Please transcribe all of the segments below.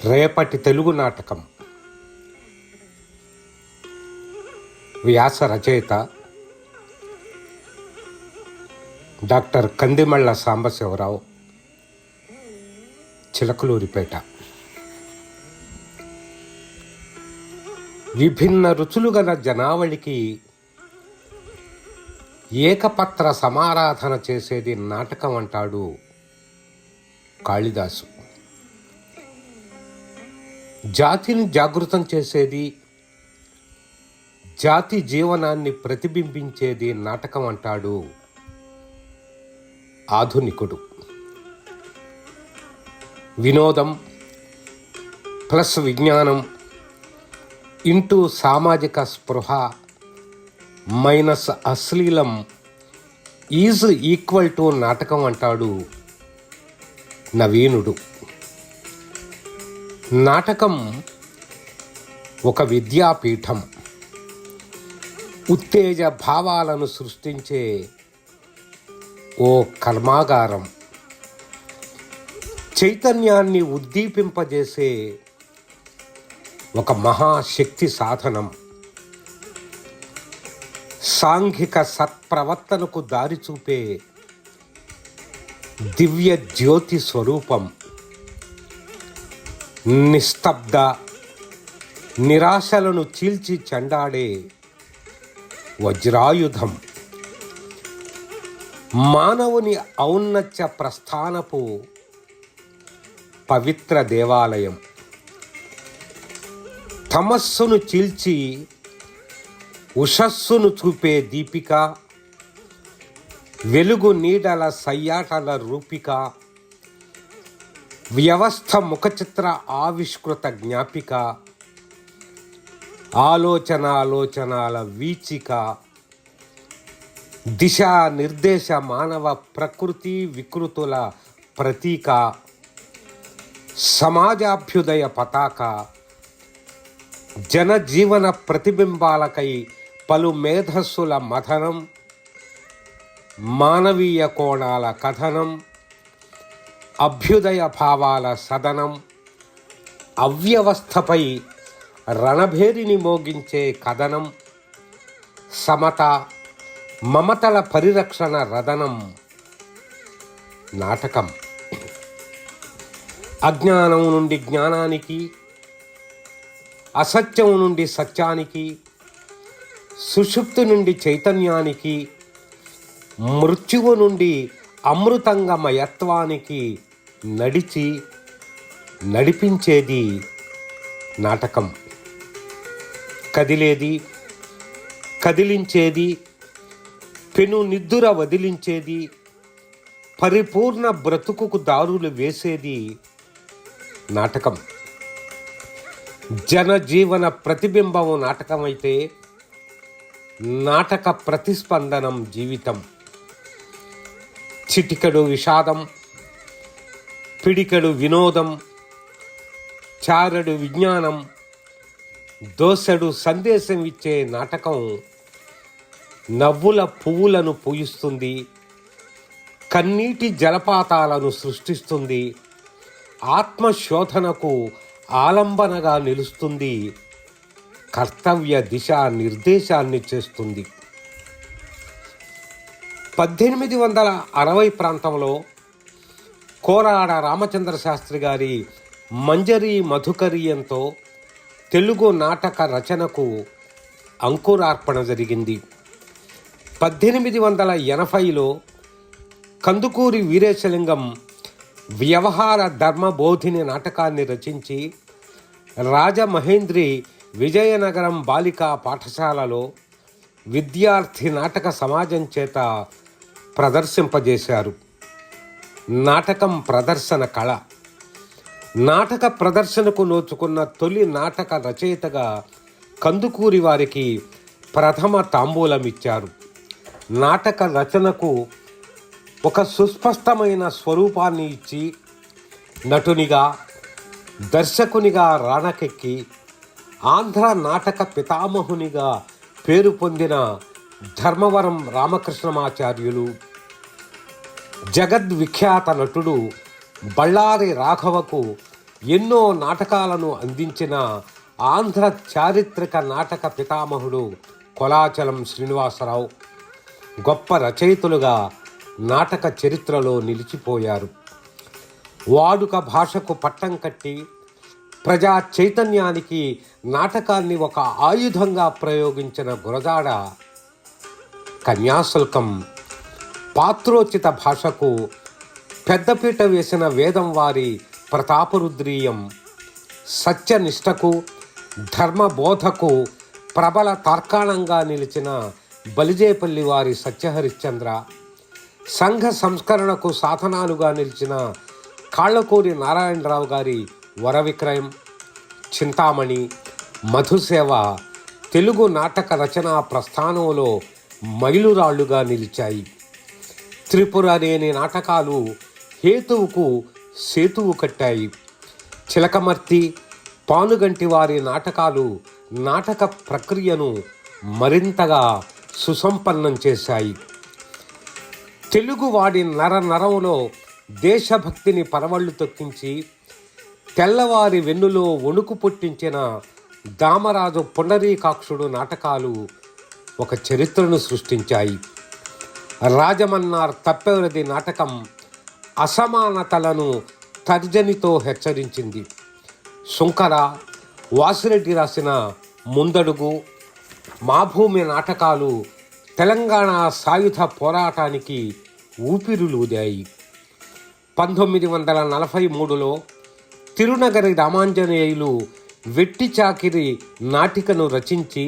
రేపటి తెలుగు నాటకం వ్యాస రచయిత డాక్టర్ కందిమళ్ళ సాంబశివరావు, చిలకలూరిపేట. విభిన్న రుచులు గల జనావళికి ఏకపత్ర సమారాధన చేసేది నాటకం అంటాడు కాళిదాసు. జాతిని జాగృతం చేసేది, జాతి జీవనాన్ని ప్రతిబింబించేది నాటకం అంటాడు ఆధునికుడు. వినోదం ప్లస్ విజ్ఞానం ఇంటూ సామాజిక స్పృహ మైనస్ అశ్లీలం ఈజ్ ఈక్వల్ టు నాటకం అంటాడు నవీనుడు. నాటకం ఒక విద్యాపీఠం, ఉత్తేజ భావాలను సృష్టించే ఓ కర్మాగారం, చైతన్యాన్ని ఉద్దీపింపజేసే ఒక మహాశక్తి సాధనం, సాంఘిక సత్ప్రవర్తనకు దారి చూపే దివ్య జ్యోతి స్వరూపం, నిస్తబ్ద నిరాశలను చీల్చి చెండాడే వజ్రాయుధం, మానవుని ఔన్నత్య ప్రస్థానపు పవిత్ర దేవాలయం, తమస్సును చీల్చి ఉషస్సును చూపే దీపిక, వెలుగు నీడల సయ్యాటల రూపిక, వ్యవస్థ ముఖచిత్ర ఆవిష్కృత జ్ఞాపిక, ఆలోచనాల వీచిక, దిశా నిర్దేశ మానవ ప్రకృతి వికృతుల ప్రతీక, సమాజాభ్యుదయ పతాక, జనజీవన ప్రతిబింబాలకై పలు మేధస్సుల మథనం, మానవీయ కోణాల కథనం, అభ్యుదయ భావాల సదనం, అవ్యవస్థపై రణభేరిని మోగించే కథనం, సమత మమతల పరిరక్షణ రదనం నాటకం. అజ్ఞానం నుండి జ్ఞానానికి, అసత్యం నుండి సత్యానికి, సుషుప్తి నుండి చైతన్యానికి, మృత్యువు నుండి అమృతంగమయత్వానికి నడిపించేది నాటకం. కదిలేది, కదిలించేది, పెను నిద్దుర వదిలించేది, పరిపూర్ణ బ్రతుకుకు దారులు వేసేది నాటకం. జనజీవన ప్రతిబింబం నాటకమైతే నాటక ప్రతిస్పందనం జీవితం. చిటికెడు విషాదం, పిడికెడు వినోదం, చారెడు విజ్ఞానం, దోసెడు సందేశం ఇచ్చే నాటకం నవ్వుల పువ్వులను పూయిస్తుంది, కన్నీటి జలపాతాలను సృష్టిస్తుంది, ఆత్మశోధనకు ఆలంబనగా నిలుస్తుంది, కర్తవ్య దిశా నిర్దేశాన్ని చేస్తుంది. 1860 ప్రాంతంలో కోరాడ రామచంద్ర శాస్త్రి గారి మంజరి మధుకరీయంతో తెలుగు నాటక రచనకు అంకురార్పణ జరిగింది. 1880లో కందుకూరి వీరేశలింగం వ్యవహార ధర్మబోధిని నాటకాన్ని రచించి రాజమహేంద్రి విజయనగరం బాలికా పాఠశాలలో విద్యార్థి నాటక సమాజం చేత ప్రదర్శింపజేశారు. నాటకం ప్రదర్శన కళ. నాటక ప్రదర్శనకు నోచుకున్న తొలి నాటక రచయితగా కందుకూరి వారికి ప్రథమ తాంబూలమిచ్చారు. నాటక రచనకు ఒక సుస్పష్టమైన స్వరూపాన్ని ఇచ్చి నటునిగా, దర్శకునిగా రాణకెక్కి ఆంధ్ర నాటక పితామహునిగా పేరు పొందిన ధర్మవరం రామకృష్ణమాచార్యులు, జగద్విఖ్యాత నటుడు బళ్ళారి రాఘవకు ఎన్నో నాటకాలను అందించిన ఆంధ్ర చారిత్రక నాటక పితామహుడు కొలాచలం శ్రీనివాసరావు గొప్ప రచయితలుగా నాటక చరిత్రలో నిలిచిపోయారు. వాడుక భాషకు పట్టం కట్టి ప్రజా చైతన్యానికి నాటకాన్ని ఒక ఆయుధంగా ప్రయోగించిన గురజాడ కన్యాశుల్కం, పాత్రోచిత భాషకు పెద్దపీట వేసిన వేదం వారి ప్రతాపరుద్రీయం, సత్యనిష్టకు ధర్మబోధకు ప్రబల తార్కాణంగా నిలిచిన బలిజేపల్లి వారి సత్యహరిశ్చంద్ర, సంఘ సంస్కరణకు సాధనాలుగా నిలిచిన కాళ్ళకూరి నారాయణరావు గారి వరవిక్రయం, చింతామణి, మధుసేవ తెలుగు నాటక రచనా ప్రస్థానంలో మైలురాళ్లుగా నిలిచాయి. త్రిపుర లేని నాటకాలు హేతువుకు సేతువు కట్టాయి. చిలకమర్తి, పానుగంటి వారి నాటకాలు నాటక ప్రక్రియను మరింతగా సుసంపన్నం చేశాయి. తెలుగువాడి నరంలో దేశభక్తిని పరవళ్లు తొక్కించి తెల్లవారి వెన్నులో వణుకు పుట్టించిన దామరాజు పుండరీకాక్షుడు నాటకాలు ఒక చరిత్రను సృష్టించాయి. రాజమన్నార్ తప్పెవరది నాటకం అసమానతలను తర్జనితో హెచ్చరించింది. శుంకర, వాసిరెడ్డి రాసిన ముందడుగు, మా భూమి నాటకాలు తెలంగాణ సాయుధ పోరాటానికి ఊపిరులూదాయి. 1943లో తిరునగరి రామాంజనేయులు వెట్టి చాకిరి నాటికను రచించి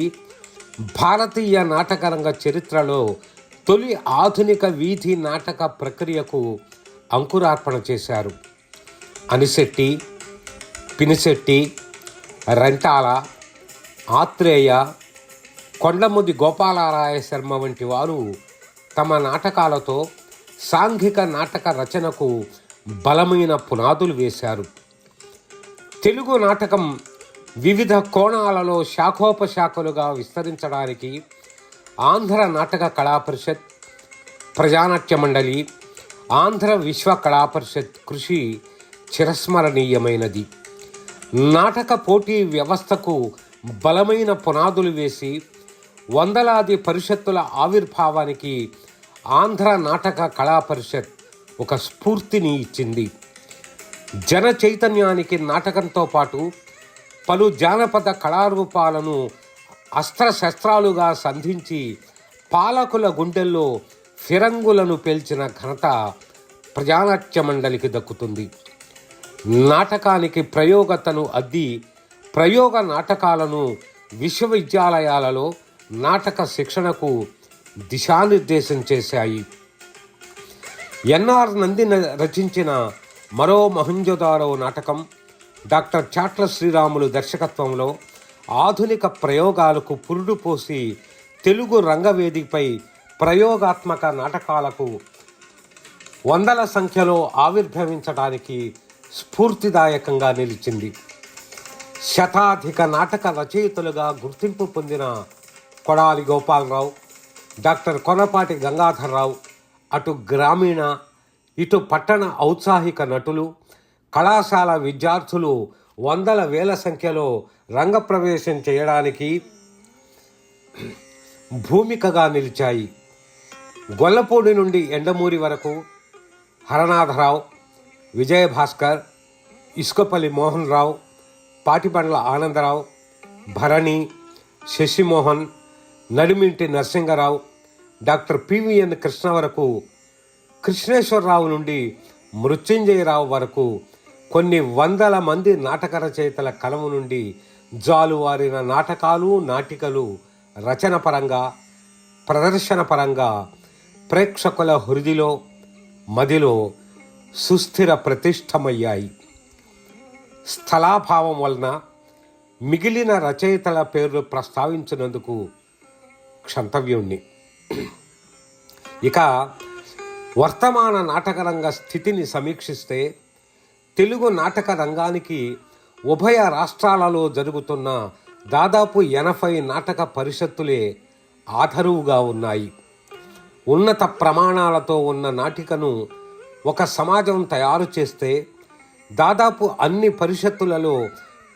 భారతీయ నాటకరంగ చరిత్రలో తొలి ఆధునిక వీధి నాటక ప్రక్రియకు అంకురార్పణ చేశారు. అనిశెట్టి, పినిశెట్టి, రెంటాల, ఆత్రేయ, కొండముది గోపాలరాయ శర్మ వంటి వారు తమ నాటకాలతో సాంఘిక నాటక రచనకు బలమైన పునాదులు వేశారు. తెలుగు నాటకం వివిధ కోణాలలో శాఖోపశాఖలుగా విస్తరించడానికి ఆంధ్ర నాటక కళా పరిషత్, ప్రజానాట్య మండలి, ఆంధ్ర విశ్వ కళా పరిషత్ కృషి చిరస్మరణీయమైనది. నాటక పోటీ వ్యవస్థకు బలమైన పునాదులు వేసి వందలాది పరిషత్తుల ఆవిర్భావానికి ఆంధ్ర నాటక కళా పరిషత్ ఒక స్ఫూర్తిని ఇచ్చింది. జన చైతన్యానికి నాటకంతో పాటు పలు జానపద కళారూపాలను అస్త్రశస్త్రాలుగా సంధించి పాలకుల గుండెల్లో ఫిరంగులను పేల్చిన ఘనత ప్రజానాట్య మండలికి దక్కుతుంది. నాటకానికి ప్రయోగతను అద్ది ప్రయోగ నాటకాలను విశ్వవిద్యాలయాలలో నాటక శిక్షణకు దిశానిర్దేశం చేశాయి. ఎన్ఆర్ నంది రచించిన మరో మహంజోదారో నాటకం డాక్టర్ చాట్ల శ్రీరాములు దర్శకత్వంలో ఆధునిక ప్రయోగాలకు పురుడు పోసి తెలుగు రంగవేదికపై ప్రయోగాత్మక నాటకాలకు వందల సంఖ్యలో ఆవిర్భవించడానికి స్ఫూర్తిదాయకంగా నిలిచింది. శతాధిక నాటక రచయితలుగా గుర్తింపు పొందిన కొడాలి గోపాలరావు, డాక్టర్ కొనపాటి గంగాధర్రావు అటు గ్రామీణ ఇటు పట్టణ ఔత్సాహిక నటులు, కళాశాల విద్యార్థులు వందల వేల సంఖ్యలో రంగప్రవేశం చేయడానికి భూమికగా నిలిచాయి. గొల్లపూడి నుండి ఎండమూరి వరకు హరనాథరావు, విజయభాస్కర్, ఇసుకపల్లి మోహన్ రావు, పాటిబండ్ల ఆనందరావు, భరణి, శశిమోహన్, నడిమింటి నరసింగరావు, డాక్టర్ పివిఎన్ కృష్ణ వరకు, కృష్ణేశ్వరరావు నుండి మృత్యుంజయరావు వరకు కొన్ని వందల మంది నాటక రచయితల కలం నుండి జాలువారిన నాటకాలు, నాటికలు రచన పరంగా, ప్రదర్శన పరంగా ప్రేక్షకుల హృదిలో, మదిలో సుస్థిర ప్రతిష్టమయ్యాయి. స్థలాభావం వలన మిగిలిన రచయితల పేర్లు ప్రస్తావించినందుకు క్షంతవ్యుణ్ణి. ఇక వర్తమాన నాటకరంగ స్థితిని సమీక్షిస్తే తెలుగు నాటక రంగానికి ఉభయ రాష్ట్రాలలో జరుగుతున్న దాదాపు 80 నాటక పరిషత్తులే ఆధరువుగా ఉన్నాయి. ఉన్నత ప్రమాణాలతో ఉన్న నాటికను ఒక సమాజం తయారు చేస్తే దాదాపు అన్ని పరిషత్తులలో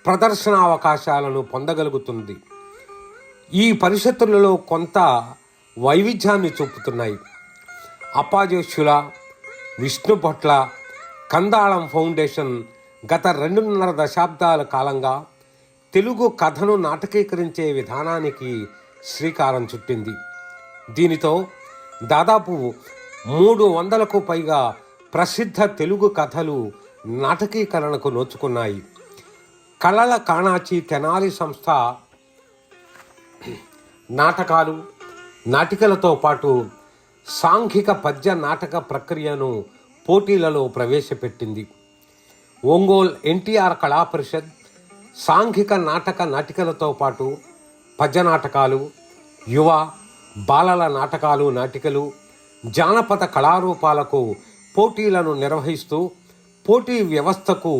ప్రదర్శన అవకాశాలను పొందగలుగుతుంది. ఈ పరిషత్తులలో కొంత వైవిధ్యాన్ని చూపుతున్నాయి. అప్పాజోష్యుల, విష్ణుభట్ల, కందాళం ఫౌండేషన్ గత 2.5 దశాబ్దాల కాలంగా తెలుగు కథను నాటకీకరించే విధానానికి శ్రీకారం చుట్టింది. దీనితో దాదాపు 300కు పైగా ప్రసిద్ధ తెలుగు కథలు నాటకీకరణకు నోచుకున్నాయి. కళల కాణాచి తెనాలి సంస్థ నాటకాలు, నాటికలతో పాటు సాంఘిక పద్య నాటక ప్రక్రియను పోటీలలో ప్రవేశపెట్టింది. ఒంగోలు ఎన్టీఆర్ కళా పరిషత్ సాంఘిక నాటికలతో పాటు పద్య నాటకాలు, యువ బాలల నాటకాలు, నాటికలు, జానపద కళారూపాలకు పోటీలను నిర్వహిస్తూ పోటీ వ్యవస్థకు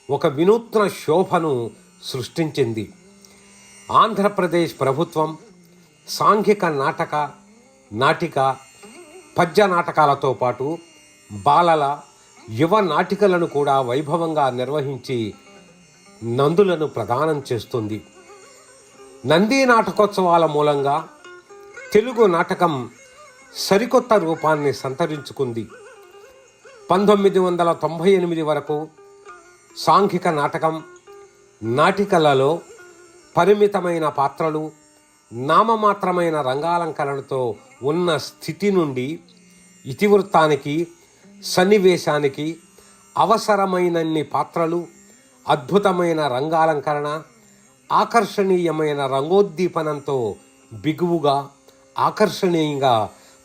ఒక వినూత్న శోభను సృష్టించింది. ఆంధ్రప్రదేశ్ ప్రభుత్వం సాంఘిక నాటిక, పద్య నాటకాలతో పాటు బాలల, యువ నాటికలను కూడా వైభవంగా నిర్వహించి నందులను ప్రదానం చేస్తుంది. నంది నాటకోత్సవాల మూలంగా తెలుగు నాటకం సరికొత్త రూపాన్ని సంతరించుకుంది. 1998 వరకు సాంఘిక నాటికలలో పరిమితమైన పాత్రలు, నామమాత్రమైన రంగాలంకరణతో ఉన్న స్థితి నుండి ఇతివృత్తానికి, సన్నివేశానికి అవసరమైనన్ని పాత్రలు, అద్భుతమైన రంగాలంకరణ, ఆకర్షణీయమైన రంగోద్దీపనంతో బిగువుగా, ఆకర్షణీయంగా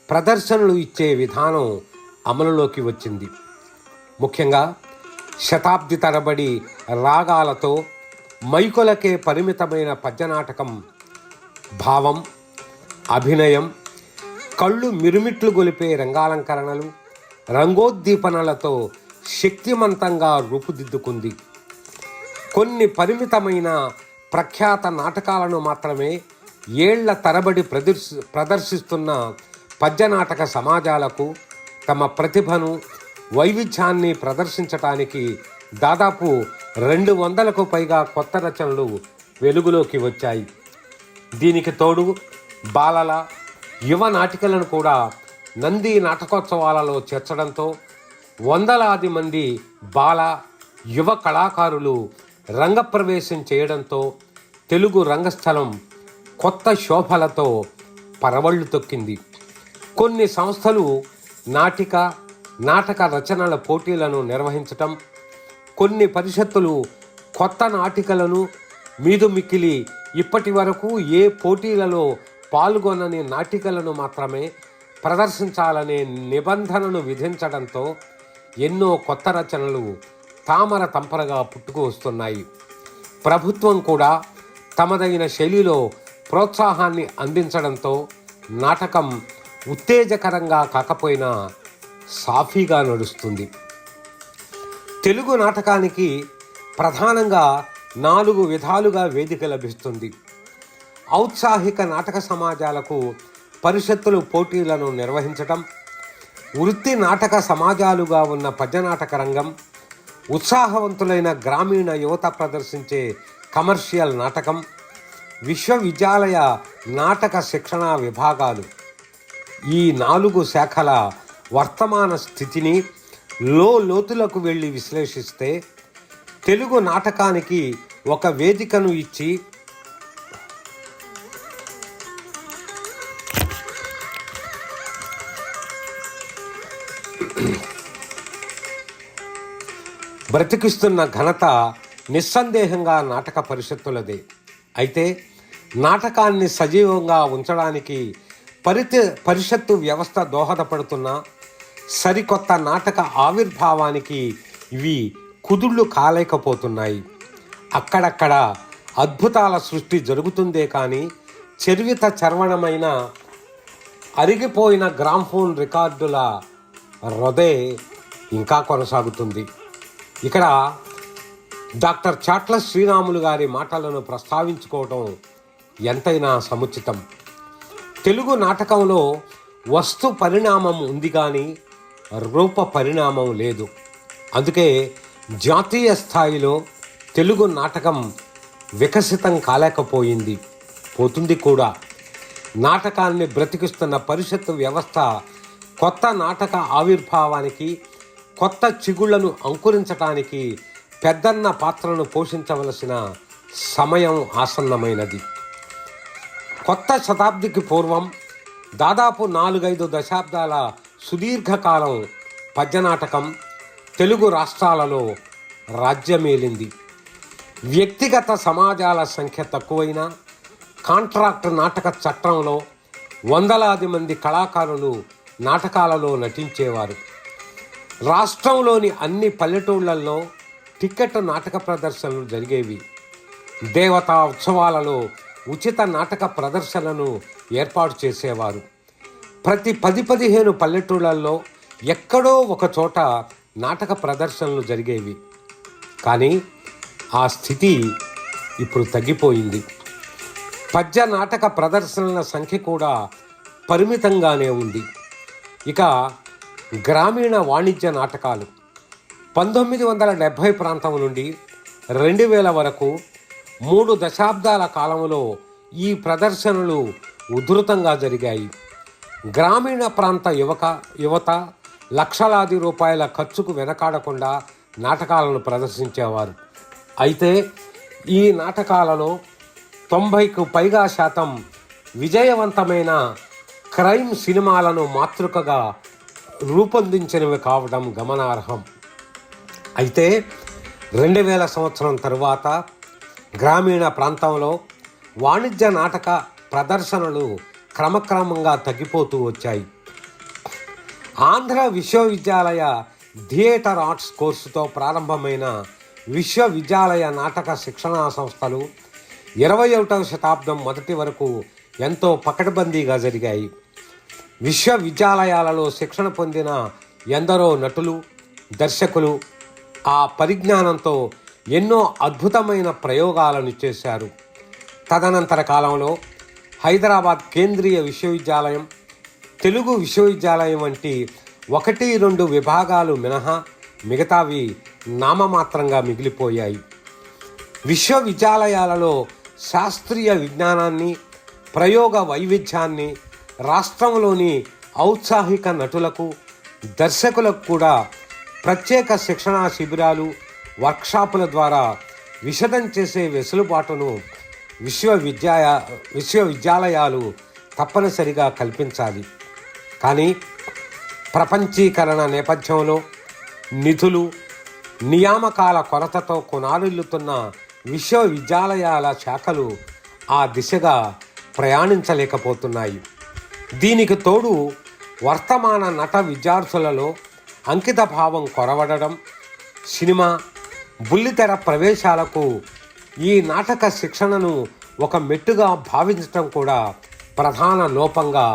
ప్రదర్శనలు ఇచ్చే విధానం అమలులోకి వచ్చింది. ముఖ్యంగా శతాబ్ది తరబడి రాగాలతో మైకులకే పరిమితమైన పద్యనాటకం భావం, అభినయం, కళ్ళు మిరుమిట్లు గొలిపే రంగాలంకరణలు, రంగోద్దీపనలతో శక్తిమంతంగా రూపుదిద్దుకుంది. కొన్ని పరిమితమైన ప్రఖ్యాత నాటకాలను మాత్రమే ఏళ్ల తరబడి ప్రదర్శిస్తున్న పద్యనాటక సమాజాలకు తమ ప్రతిభను, వైవిధ్యాన్ని ప్రదర్శించటానికి దాదాపు 200కు పైగా కొత్త రచనలు వెలుగులోకి వచ్చాయి. దీనికి తోడు బాలల, యువ నాటికలను కూడా నంది నాటకోత్సవాలలో చేర్చడంతో వందలాది మంది బాల, యువ కళాకారులు రంగప్రవేశం చేయడంతో తెలుగు రంగస్థలం కొత్త శోభలతో పరవళ్లు తొక్కింది. కొన్ని సంస్థలు నాటక రచనల పోటీలను నిర్వహించటం, కొన్ని పరిషత్తులు కొత్త నాటికలను మీదుమిక్కిలి ఇప్పటి వరకు ఏ పోటీలలో పాల్గొనని నాటికలను మాత్రమే ప్రదర్శించాలనే నిబంధనను విధించడంతో ఎన్నో కొత్త రచనలు తామర తంపరగా పుట్టుకు వస్తున్నాయి. ప్రభుత్వం కూడా తమదైన శైలిలో ప్రోత్సాహాన్ని అందించడంతో నాటకం ఉత్తేజకరంగా కాకపోయినా సాఫీగా నడుస్తుంది. తెలుగు నాటకానికి ప్రధానంగా 4 విధాలుగా వేదిక లభిస్తుంది. ఔత్సాహిక నాటక సమాజాలకు పరిషత్తులు పోటీలను నిర్వహించటం, వృత్తి నాటక సమాజాలుగా ఉన్న పద్యనాటక రంగం, ఉత్సాహవంతులైన గ్రామీణ యువత ప్రదర్శించే కమర్షియల్ నాటకం, విశ్వవిద్యాలయ నాటక శిక్షణా విభాగాలు. ఈ 4 శాఖల వర్తమాన స్థితిని లోతులకు వెళ్ళి విశ్లేషిస్తే తెలుగు నాటకానికి ఒక వేదికను ఇచ్చి బ్రతికిస్తున్న ఘనత నిస్సందేహంగా నాటక పరిషత్తులదే. అయితే నాటకాన్ని సజీవంగా ఉంచడానికి పరిషత్తు వ్యవస్థ దోహదపడుతున్న సరికొత్త నాటక ఆవిర్భావానికి ఇవి కుదుళ్ళు కాలేకపోతున్నాయి. అక్కడక్కడ అద్భుతాల సృష్టి జరుగుతుందే కానీ చర్వణమైన అరిగిపోయిన గ్రామ్ఫోన్ రికార్డుల రొదే ఇంకా కొనసాగుతుంది. ఇక్కడ డాక్టర్ చాట్ల శ్రీరాములు గారి మాటలను ప్రస్తావించుకోవటం ఎంతైనా సముచితం. తెలుగు నాటకంలో వస్తు పరిణామం ఉంది కానీ రూప పరిణామం లేదు. అందుకే జాతీయ స్థాయిలో తెలుగు నాటకం వికసితం కాలేకపోయింది, పోతుంది కూడా. నాటకాన్ని బ్రతికిస్తున్న పరిషత్తు వ్యవస్థ కొత్త నాటక ఆవిర్భావానికి, కొత్త చిగుళ్లను అంకురించటానికి పెద్దన్న పాత్రను పోషించవలసిన సమయం ఆసన్నమైనది. కొత్త శతాబ్దికి పూర్వం దాదాపు 4-5 దశాబ్దాల సుదీర్ఘకాలం పద్యనాటకం తెలుగు రాష్ట్రాలలో రాజ్యమేలింది. వ్యక్తిగత సమాజాల సంఖ్య తక్కువైనా కాంట్రాక్ట్ నాటక చట్టంలో వందలాది మంది కళాకారులు నాటకాలలో నటించేవారు. రాష్ట్రంలోని అన్ని పల్లెటూళ్లలో టికెట్ నాటక ప్రదర్శనలు జరిగేవి. దేవతా ఉత్సవాలలో ఉచిత నాటక ప్రదర్శనలను ఏర్పాటు చేసేవారు. ప్రతి 10-15 పల్లెటూళ్లలో ఎక్కడో ఒక చోట నాటక ప్రదర్శనలు జరిగేవి. కానీ ఆ స్థితి ఇప్పుడు తగ్గిపోయింది. పద్య నాటక ప్రదర్శనల సంఖ్య కూడా పరిమితంగానే ఉంది. ఇక గ్రామీణ వాణిజ్య నాటకాలు 1970 ప్రాంతం నుండి 2000 వరకు 3 దశాబ్దాల కాలంలో ఈ ప్రదర్శనలు ఉధృతంగా జరిగాయి. గ్రామీణ ప్రాంత యువత లక్షలాది రూపాయల ఖర్చుకు వెనకాడకుండా నాటకాలను ప్రదర్శించేవారు. అయితే ఈ నాటకాలలో 90కు పైగా శాతం విజయవంతమైన క్రైమ్ సినిమాలను మాతృకగా రూపొందించినవి కావడం గమనార్హం. అయితే 2000 సంవత్సరం తరువాత గ్రామీణ ప్రాంతంలో వాణిజ్య నాటక ప్రదర్శనలు క్రమక్రమంగా తగ్గిపోతూ వచ్చాయి. ఆంధ్ర విశ్వవిద్యాలయ థియేటర్ ఆర్ట్స్ కోర్సుతో ప్రారంభమైన విశ్వవిద్యాలయ నాటక శిక్షణా సంస్థలు 21వ శతాబ్దం మొదటి వరకు ఎంతో పకడ్బందీగా జరిగాయి. విశ్వవిద్యాలయాలలో శిక్షణ పొందిన ఎందరో నటులు, దర్శకులు ఆ పరిజ్ఞానంతో ఎన్నో అద్భుతమైన ప్రయోగాలను చేశారు. తదనంతర కాలంలో హైదరాబాద్ కేంద్రీయ విశ్వవిద్యాలయం, తెలుగు విశ్వవిద్యాలయం వంటి 1-2 విభాగాలు మినహా మిగతావి నామమాత్రంగా మిగిలిపోయాయి. విశ్వవిద్యాలయాలలో శాస్త్రీయ విజ్ఞానాన్ని, ప్రయోగ వైవిధ్యాన్ని రాష్ట్రంలోని ఔత్సాహిక నటులకు, దర్శకులకు కూడా ప్రత్యేక శిక్షణా శిబిరాలు, వర్క్షాపుల ద్వారా విశదం చేసే వెసులుబాటును విశ్వవిద్యాలయాలు తప్పనిసరిగా కల్పించాలి. కానీ ప్రపంచీకరణ నేపథ్యంలో నిధులు, నియామకాల కొరతతో కొనారిల్లుతున్న విశ్వవిద్యాలయాల శాఖలు ఆ దిశగా ప్రయాణించలేకపోతున్నాయి. దీనికి తోడు వర్తమాన నట విద్యార్థులలో అంకిత భావం కొరవడడం, సినిమా, బుల్లితెర ప్రవేశాలకు ఈ నాటక శిక్షణను ఒక మెట్టుగా భావించటం కూడా ప్రధాన లోపంగా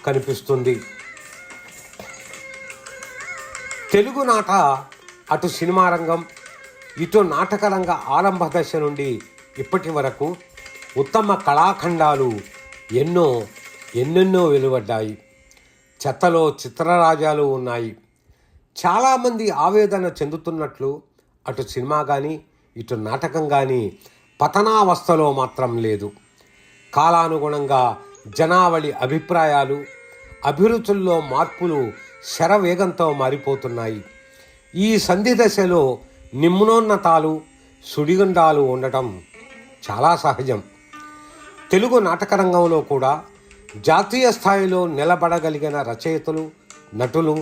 కనిపిస్తుంది. తెలుగు నాట అటు సినిమా రంగం, ఇటు నాటకరంగ ఆరంభ దశ నుండి ఇప్పటి వరకు ఉత్తమ కళాఖండాలు ఎన్నెన్నో వెలువడ్డాయి. చెత్తలో చిత్రరాజాలు ఉన్నాయి. చాలామంది ఆవేదన చెందుతున్నట్లు అటు సినిమా కానీ ఇటు నాటకం కానీ పతనావస్థలో మాత్రం లేదు. కాలానుగుణంగా జనావళి అభిప్రాయాలు, అభిరుచుల్లో మార్పులు శరవేగంతో మారిపోతున్నాయి. ఈ సంధి దశలో నిమ్నోన్నతాలు, సుడిగుండాలు ఉండటం చాలా సహజం. తెలుగు నాటకరంగంలో కూడా జాతీయ స్థాయిలో నిలబడగలిగిన రచయితలు, నటులు,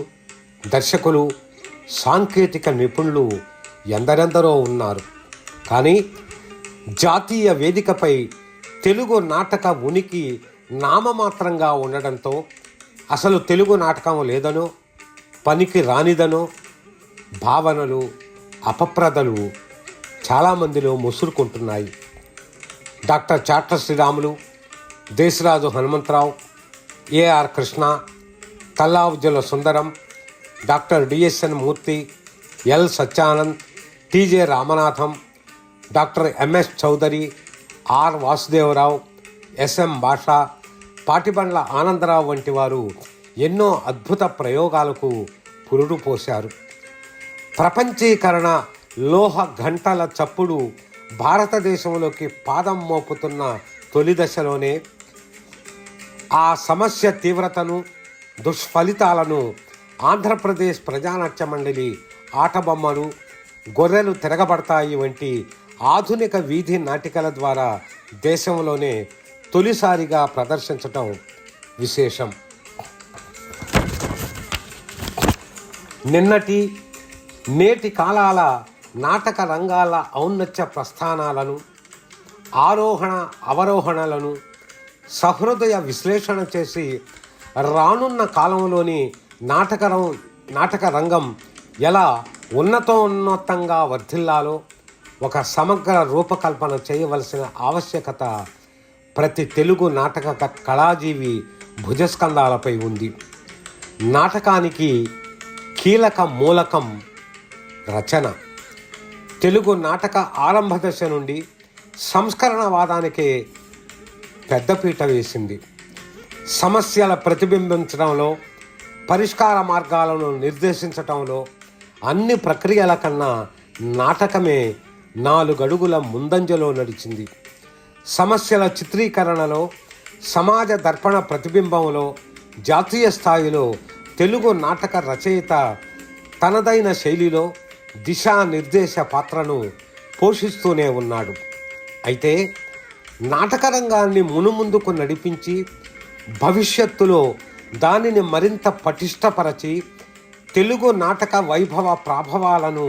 దర్శకులు, సాంకేతిక నిపుణులు ఎందరెందరో ఉన్నారు. కానీ జాతీయ వేదికపై తెలుగు నాటక ఉనికి నామమాత్రంగా ఉండడంతో అసలు తెలుగు నాటకం లేదనో, పనికి రానిదనో భావనలు, అపప్రదలు చాలామందిలో ముసురుకుంటున్నాయి. Doctor Chatla Sriramulu, Desaraju Hanumantharao, AR Krishna, Kallavujjala Sundaram, doctor DSN Murthy, L Satyanand, TJ Ramanatham, doctor MS Chowdary, R Vasudevarao, SM Bhasha, Patibandla Anandarao వంటి వారు ఎన్నో అద్భుత ప్రయోగాలకు పురుడు పోశారు. ప్రపంచీకరణ లోహ గంటల చప్పుడు భారతదేశంలోకి పాదం మోపుతున్న తొలి దశలోనే ఆ సమస్య తీవ్రతను, దుష్ఫలితాలను ఆంధ్రప్రదేశ్ ప్రజానాట్య మండలి ఆటబొమ్మలు, గొర్రెలు తిరగబడతాయి వంటి ఆధునిక వీధి నాటికల ద్వారా దేశంలోనే తొలిసారిగా ప్రదర్శించటం విశేషం. నిన్నటి నేటి కాలాల నాటక రంగాల ఔన్నత్య ప్రస్థానాలను, ఆరోహణ అవరోహణలను సహృదయ విశ్లేషణ చేసి రానున్న కాలంలోని నాటక రంగం ఎలా ఉన్నతంగా వర్ధిల్లాలో ఒక సమగ్ర రూపకల్పన చేయవలసిన ఆవశ్యకత ప్రతి తెలుగు నాటక కళాజీవి భుజస్కంధాలపై ఉంది. నాటకానికి కీలక మూలకం రచన. తెలుగు నాటక ఆరంభ దశ నుండి సంస్కరణవాదానికే పెద్దపీట వేసింది. సమస్యల ప్రతిబింబించడంలో, పరిష్కార మార్గాలను నిర్దేశించటంలో అన్ని ప్రక్రియల కన్నా నాటకమే 4 అడుగుల ముందంజలో నడిచింది. సమస్యల చిత్రీకరణలో, సమాజ దర్పణ ప్రతిబింబంలో జాతీయ స్థాయిలో తెలుగు నాటక రచయిత తనదైన శైలిలో దిశానిర్దేశ పాత్రను పోషిస్తూనే ఉన్నాడు. అయితే నాటక రంగాన్ని మునుముందుకు నడిపించి భవిష్యత్తులో దానిని మరింత పటిష్టపరచి తెలుగు నాటక వైభవ ప్రాభవాలను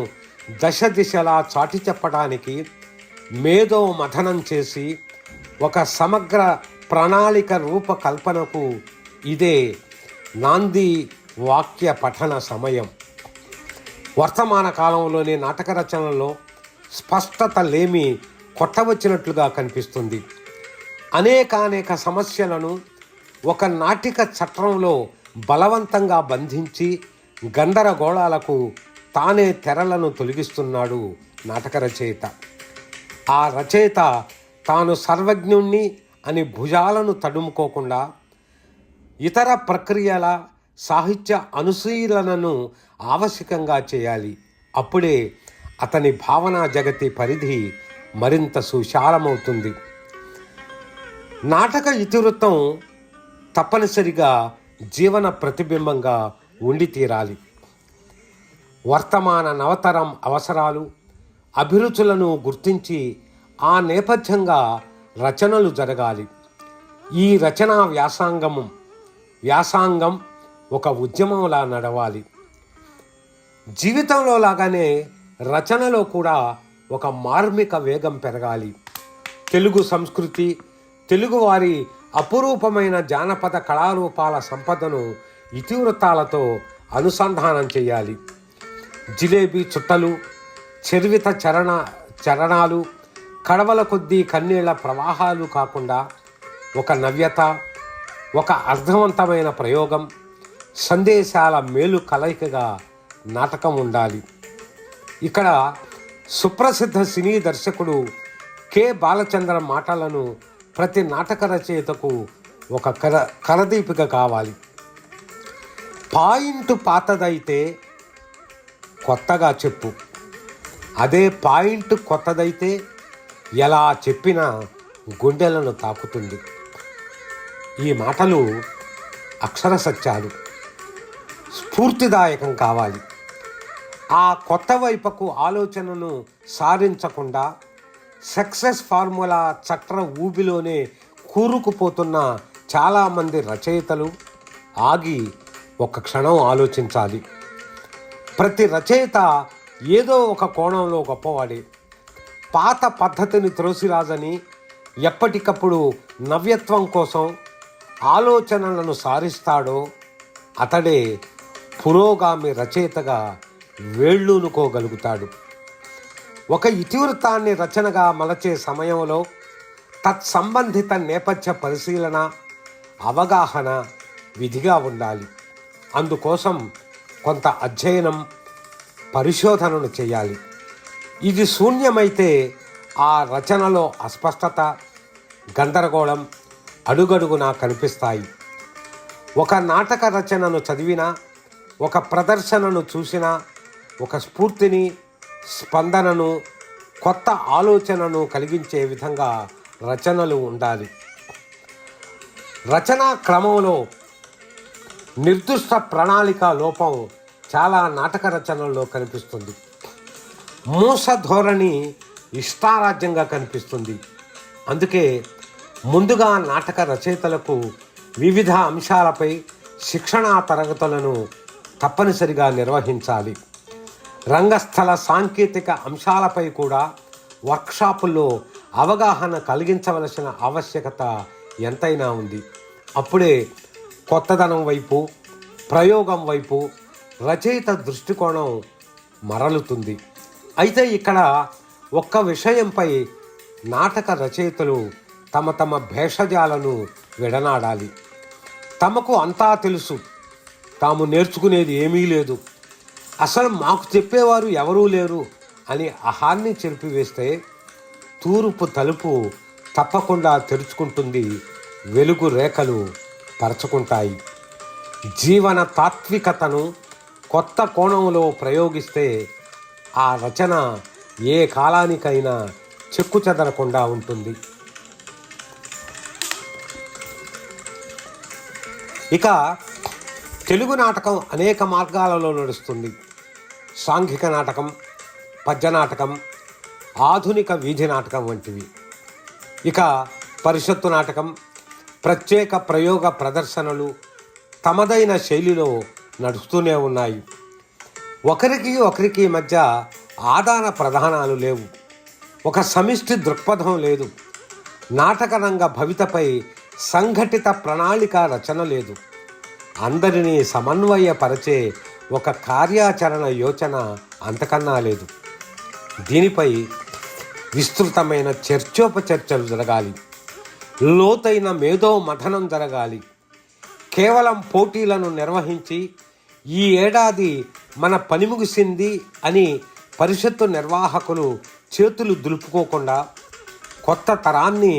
దశ దిశలా చాటి చెప్పడానికి మేధో మథనం చేసి ఒక సమగ్ర ప్రణాళిక రూపకల్పనకు ఇదే నాంది వాక్య పఠన సమయం. వర్తమాన కాలంలోని నాటక రచనలో స్పష్టత లేమి కొట్టవచ్చినట్లుగా కనిపిస్తుంది. అనేక సమస్యలను ఒక నాటిక చట్రంలో బలవంతంగా బంధించి గందరగోళాలకు తానే తెరలను తొలగిస్తున్నాడు నాటక రచయిత. ఆ రచయిత తాను సర్వజ్ఞుణ్ణి అని భుజాలను తడుముకోకుండా ఇతర ప్రక్రియల సాహిత్య అనుశీలనను ఆవశ్యకంగా చేయాలి. అప్పుడే అతని భావనా జగతి పరిధి మరింత సుశాలమవుతుంది. నాటక ఇతివృత్తం తప్పనిసరిగా జీవన ప్రతిబింబంగా ఉండి తీరాలి. వర్తమాన నవతరం అవసరాలు, అభిరుచులను గుర్తించి ఆ నేపథ్యంగా రచనలు జరగాలి. ఈ రచనా వ్యాసాంగం ఒక ఉద్యమంలా నడవాలి. జీవితంలో లాగానే రచనలో కూడా ఒక మార్మిక వేగం పెరగాలి. తెలుగు సంస్కృతి, తెలుగువారి అపురూపమైన జానపద కళారూపాల సంపదను ఇతివృత్తాలతో అనుసంధానం చేయాలి. జిలేబీ చుట్టలు, చర్విత చరణాలు, కడవల కొద్దీ కన్నీళ్ల ప్రవాహాలు కాకుండా ఒక నవ్యత, ఒక అర్థవంతమైన ప్రయోగం, సందేశాల మేలు కలయికగా నాటకం ఉండాలి. ఇక్కడ సుప్రసిద్ధ సినీ దర్శకుడు కె బాలచంద్ర మాటలను ప్రతి నాటక రచయితకు ఒక కరదీపిక కావాలి. పాయింట్ పాతదైతే కొత్తగా చెప్పు, అదే పాయింట్ కొత్తదైతే ఎలా చెప్పినా గుండెలను తాకుతుంది. ఈ మాటలు అక్షర సత్యాలు, స్ఫూర్తిదాయకం కావాలి. ఆ కొత్త వైపుకు ఆలోచనను సారించకుండా సక్సెస్ ఫార్ములా చట్ర ఊబిలోనే కూరుకుపోతున్న చాలామంది రచయితలు ఆగి ఒక క్షణం ఆలోచించాలి. ప్రతి రచయిత ఏదో ఒక కోణంలో గొప్పవాడే. పాత పద్ధతిని త్రోసిరాజని ఎప్పటికప్పుడు నవ్యత్వం కోసం ఆలోచనలను సారిస్తాడో అతడే పురోగామి రచయితగా వేళ్ళూనుకోగలుగుతాడు. ఒక ఇతివృత్తాన్ని రచనగా మలచే సమయంలో తత్సంబంధిత నేపథ్య పరిశీలన, అవగాహన విధిగా ఉండాలి. అందుకోసం కొంత అధ్యయనం, పరిశోధనను చేయాలి. ఇది శూన్యమైతే ఆ రచనలో అస్పష్టత, గందరగోళం అడుగడుగునా కనిపిస్తాయి. ఒక నాటక రచనను చదివినా, ఒక ప్రదర్శనను చూసినా, ఒక స్ఫూర్తిని, స్పందనను, కొత్త ఆలోచనను కలిగించే విధంగా రచనలు ఉండాలి. రచనా క్రమంలో నిర్దిష్ట ప్రణాళిక లోపం చాలా నాటక రచనల్లో కనిపిస్తుంది. మూస ధోరణి ఇష్టారాజ్యంగా కనిపిస్తుంది. అందుకే ముందుగా నాటక రచయితలకు వివిధ అంశాలపై శిక్షణా తరగతులను తప్పనిసరిగా నిర్వహించాలి. రంగస్థల సాంకేతిక అంశాలపై కూడా వర్క్షాపుల్లో అవగాహన కలిగించవలసిన ఆవశ్యకత ఎంతైనా ఉంది. అప్పుడే కొత్తదనం వైపు, ప్రయోగం వైపు రచయిత దృష్టికోణం మరలుతుంది. అయితే ఇక్కడ ఒక్క విషయంపై నాటక రచయితలు తమ తమ భేషజాలను విడనాడాలి. తమకు అంతా తెలుసు, తాము నేర్చుకునేది ఏమీ లేదు, అసలు మాకు చెప్పేవారు ఎవరూ లేరు అని అహాన్ని చెరిపివేస్తే తూర్పు తలుపు తప్పకుండా తెరుచుకుంటుంది, వెలుగు రేఖలు పరచుకుంటాయి. జీవన తాత్వికతను కొత్త కోణంలో ప్రయోగిస్తే ఆ రచన ఏ కాలానికైనా చెక్కు చెదరకుండా ఉంటుంది. ఇక తెలుగు నాటకం అనేక మార్గాలలో నడుస్తుంది. సాంఘిక నాటకం, పద్య నాటకం, ఆధునిక వీధి నాటకం వంటివి. ఇక పరిషత్తు నాటకం, ప్రత్యేక ప్రయోగ ప్రదర్శనలు తమదైన శైలిలో నడుస్తూనే ఉన్నాయి. ఒకరికి మధ్య ఆదాన ప్రధానాలు లేవు. ఒక సమిష్టి దృక్పథం లేదు. నాటకరంగ భవితపై సంఘటిత ప్రణాళిక రచన లేదు. అందరినీ సమన్వయపరిచే ఒక కార్యాచరణ యోచన అంతకన్నా లేదు. దీనిపై విస్తృతమైన చర్చోపచర్చలు జరగాలి. లోతైన మేధో మథనం జరగాలి. కేవలం పోటీలను నిర్వహించి ఈ ఏడాది మన పని ముగిసింది అని పరిషత్తు నిర్వాహకులు చేతులు దులుపుకోకుండా కొత్త తరాన్ని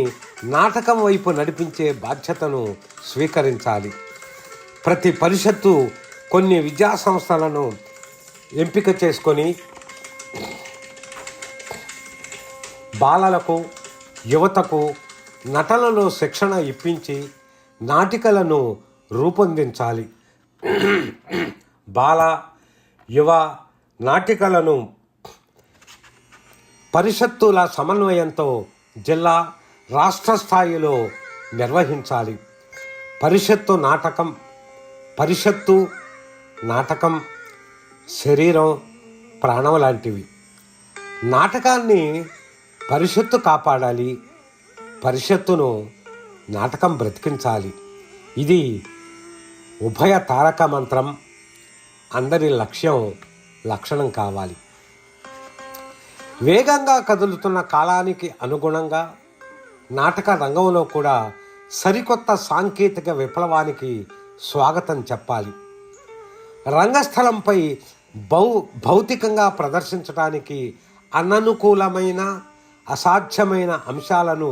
నాటకం వైపు నడిపించే బాధ్యతను స్వీకరించాలి. ప్రతి పరిషత్తు కొన్ని విద్యా సంస్థలను ఎంపిక చేసుకొని బాలలకు, యువతకు నటనలో శిక్షణ ఇప్పించి నాటికలను రూపొందించాలి. బాల, యువ నాటికలను పరిషత్తుల సమన్వయంతో జిల్లా, రాష్ట్ర స్థాయిలో నిర్వహించాలి. పరిషత్తు నాటకం శరీరం, ప్రాణం లాంటివి. నాటకాన్ని పరిషత్తు కాపాడాలి, పరిషత్తును నాటకం బ్రతికించాలి. ఇది ఉభయ తారక మంత్రం. అందరి లక్షణం కావాలి. వేగంగా కదులుతున్న కాలానికి అనుగుణంగా నాటక రంగంలో కూడా సరికొత్త సాంకేతిక విప్లవానికి స్వాగతం చెప్పాలి. రంగస్థలంపై భౌతికంగా ప్రదర్శించడానికి అననుకూలమైన, అసాధ్యమైన అంశాలను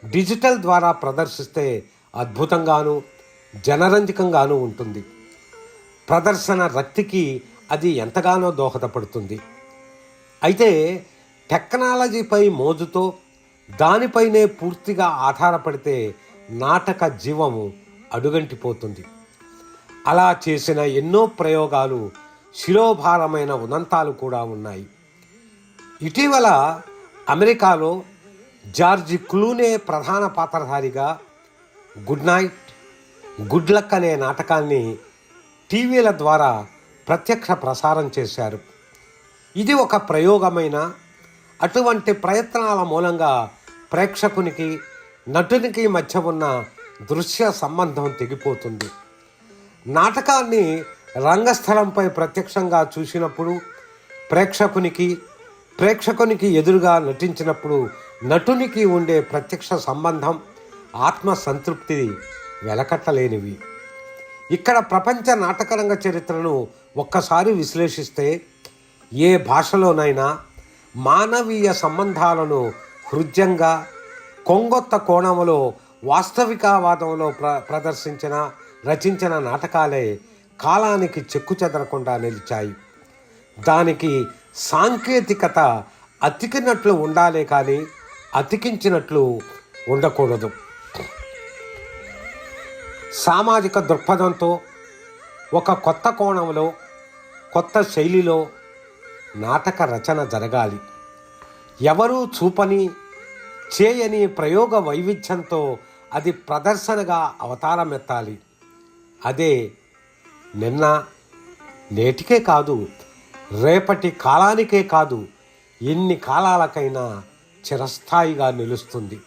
డిజిటల్ ద్వారా ప్రదర్శిస్తే అద్భుతంగాను, జనరంజకంగాను ఉంటుంది. ప్రదర్శన రక్తికి అది ఎంతగానో దోహదపడుతుంది. అయితే టెక్నాలజీపై మోజుతో దానిపైనే పూర్తిగా ఆధారపడితే నాటక జీవము అడుగంటిపోతుంది. అలా చేసిన ఎన్నో ప్రయోగాలు శిరోభారమైన ఉదంతాలు కూడా ఉన్నాయి. ఇటీవల అమెరికాలో జార్జి క్లూనే ప్రధాన పాత్రధారిగా గుడ్ నైట్, గుడ్ లక్ అనే నాటకాన్ని టీవీల ద్వారా ప్రత్యక్ష ప్రసారం చేశారు. ఇది ఒక ప్రయోగమైన అటువంటి ప్రయత్నాల మూలంగా ప్రేక్షకునికి, నటునికి మధ్య ఉన్న దృశ్య సంబంధం తెగిపోతుంది. నాటకాన్ని రంగస్థలంపై ప్రత్యక్షంగా చూసినప్పుడు ప్రేక్షకునికి ఎదురుగా నటించినప్పుడు నటునికి ఉండే ప్రత్యక్ష సంబంధం, ఆత్మ సంతృప్తి వెలకట్టలేనివి. ఇక్కడ ప్రపంచ నాటకరంగ చరిత్రను ఒక్కసారి విశ్లేషిస్తే ఏ భాషలోనైనా మానవీయ సంబంధాలను హృద్యంగా, కొంగొత్త కోణంలో, వాస్తవికవాదంలో రచించిన నాటకాలే కాలానికి చెక్కు చెదరకుండా నిలిచాయి. దానికి సాంకేతికత అతికినట్లు ఉండాలే కానీ అతికించినట్లు ఉండకూడదు. సామాజిక దృక్పథంతో ఒక కొత్త కోణంలో, కొత్త శైలిలో నాటక రచన జరగాలి. ఎవరూ చూపని, చేయని ప్రయోగ వైవిధ్యంతో అది ప్రదర్శనగా అవతారమెత్తాలి. అదే నిన్న, నేటికే కాదు, రేపటి కాలానికే కాదు, ఎన్ని కాలాలకైనా చిరస్థాయిగా నిలుస్తుంది,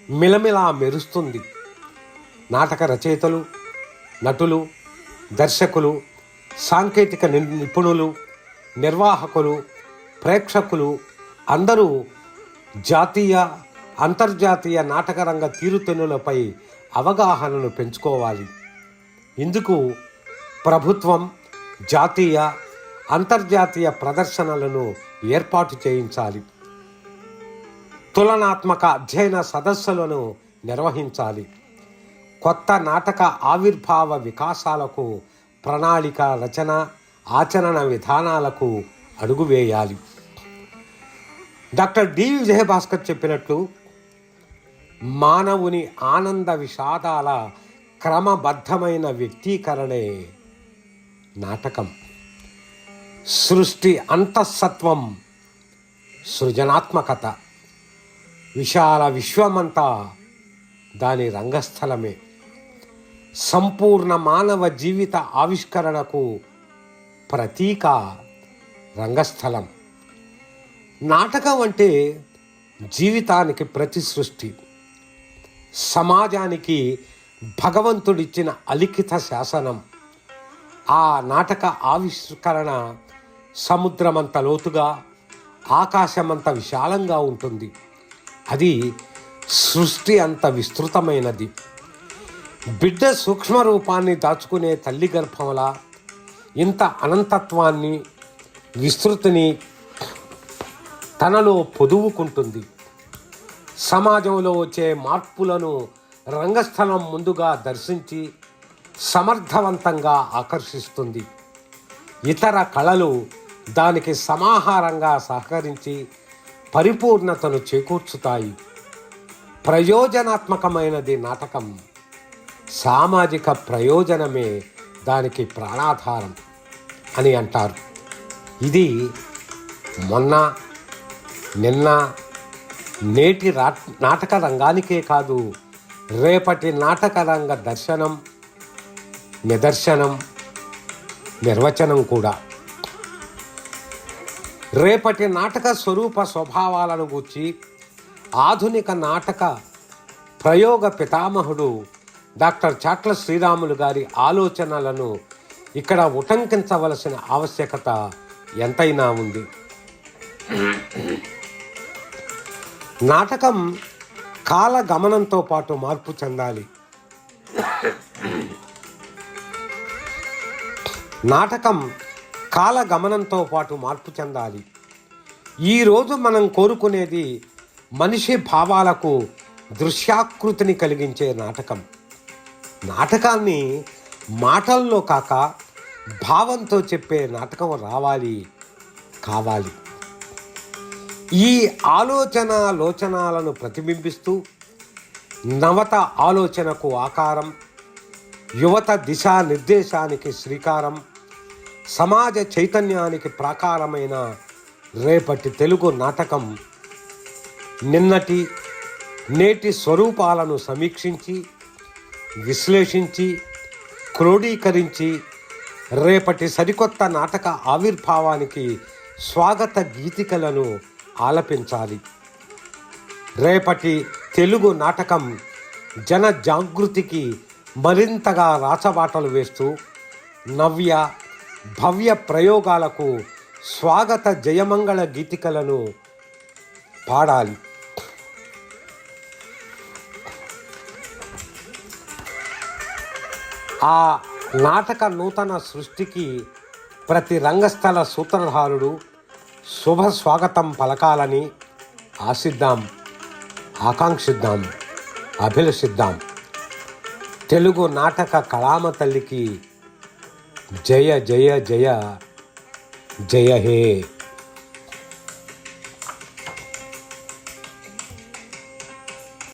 మిలమిలా మెరుస్తుంది. నాటక రచయితలు, నటులు, దర్శకులు, సాంకేతిక నిపుణులు, నిర్వాహకులు, ప్రేక్షకులు అందరూ జాతీయ, అంతర్జాతీయ నాటకరంగ తీరుతెన్నులపై అవగాహనను పెంచుకోవాలి. ఇందుకు ప్రభుత్వం జాతీయ, అంతర్జాతీయ ప్రదర్శనలను ఏర్పాటు చేయించాలి. తులనాత్మక అధ్యయన సదస్సులను నిర్వహించాలి. కొత్త నాటక ఆవిర్భావ వికాసాలకు ప్రణాళిక రచన, ఆచరణ విధానాలకు అడుగువేయాలి. డాక్టర్ డి విజయభాస్కర్ చెప్పినట్లు మానవుని ఆనంద విషాదాల క్రమబద్ధమైన వ్యక్తీకరణే నాటకం. సృష్టి అంతఃసత్వం సృజనాత్మకత. విశాల విశ్వమంతా దాని రంగస్థలమే. సంపూర్ణ మానవ జీవిత ఆవిష్కరణకు ప్రతీక రంగస్థలం. నాటకం అంటే జీవితానికి ప్రతి సృష్టి, సమాజానికి భగవంతుడిచ్చిన అలిఖిత శాసనం. ఆ నాటక ఆవిష్కరణ సముద్రమంత లోతుగా, ఆకాశమంత విశాలంగా ఉంటుంది. అది సృష్టి అంత విస్తృతమైనది. బిడ్డ సూక్ష్మ రూపాన్ని దాచుకునే తల్లి గర్భంలా ఇంత అనంతత్వాన్ని, విస్తృతిని తనలో పొదువుకుంటుంది. సమాజంలో వచ్చే మార్పులను రంగస్థలం ముందుగా దర్శించి సమర్థవంతంగా ఆకర్షిస్తుంది. ఇతర కళలు దానికి సమాహారంగా సహకరించి పరిపూర్ణతను చేకూర్చుతాయి. ప్రయోజనాత్మకమైనది నాటకం. సామాజిక ప్రయోజనమే దానికి ప్రాణాధారం అని అంటారు. ఇది మొన్న, నిన్న, నేటి నాటక రంగానికే కాదు, రేపటి నాటక రంగ దర్శనం, నిదర్శనం, నిర్వచనం కూడా. రేపటి నాటక స్వరూప స్వభావాలను గూర్చి ఆధునిక నాటక ప్రయోగ పితామహుడు డాక్టర్ చాట్ల శ్రీరాములు గారి ఆలోచనలను ఇక్కడ ఉటంకించవలసిన ఆవశ్యకత ఎంతైనా ఉంది. నాటకం కాల గమనంతో పాటు మార్పు చెందాలి. నాటకం కాల గమనంతో పాటు మార్పు చెందాలి. ఈరోజు మనం కోరుకునేది మనిషి భావాలకు దృశ్యాకృతిని కలిగించే నాటకం. నాటకాన్ని మాటల్లో కాక భావంతో చెప్పే నాటకం రావాలి, కావాలి. ఈ లోచనాలను ప్రతిబింబిస్తూ నవత ఆలోచనకు ఆకారం, యువత దిశా నిర్దేశానికి శ్రీకారం, సమాజ చైతన్యానికి ప్రాకారమైన రేపటి తెలుగు నాటకం నిన్నటి, నేటి స్వరూపాలను సమీక్షించి, విశ్లేషించి, క్రోడీకరించి రేపటి సరికొత్త నాటక ఆవిర్భావానికి స్వాగత గీతికలను ఆలపించాలి. రేపటి తెలుగు నాటకం జన జాగృతికి మరింతగా రాచబాటలు వేస్తూ నవ్య, భవ్య ప్రయోగాలకు స్వాగత జయమంగళ గీతికలను పాడాలి. ఆ నాటక నూతన సృష్టికి ప్రతి రంగస్థల సూత్రధారుడు శుభ స్వాగతం పలకాలని ఆశిద్దాం, ఆకాంక్షిద్దాం, అభిలషిద్దాం. తెలుగు నాటక కళామ తల్లికి జయ జయ జయ జయ హే.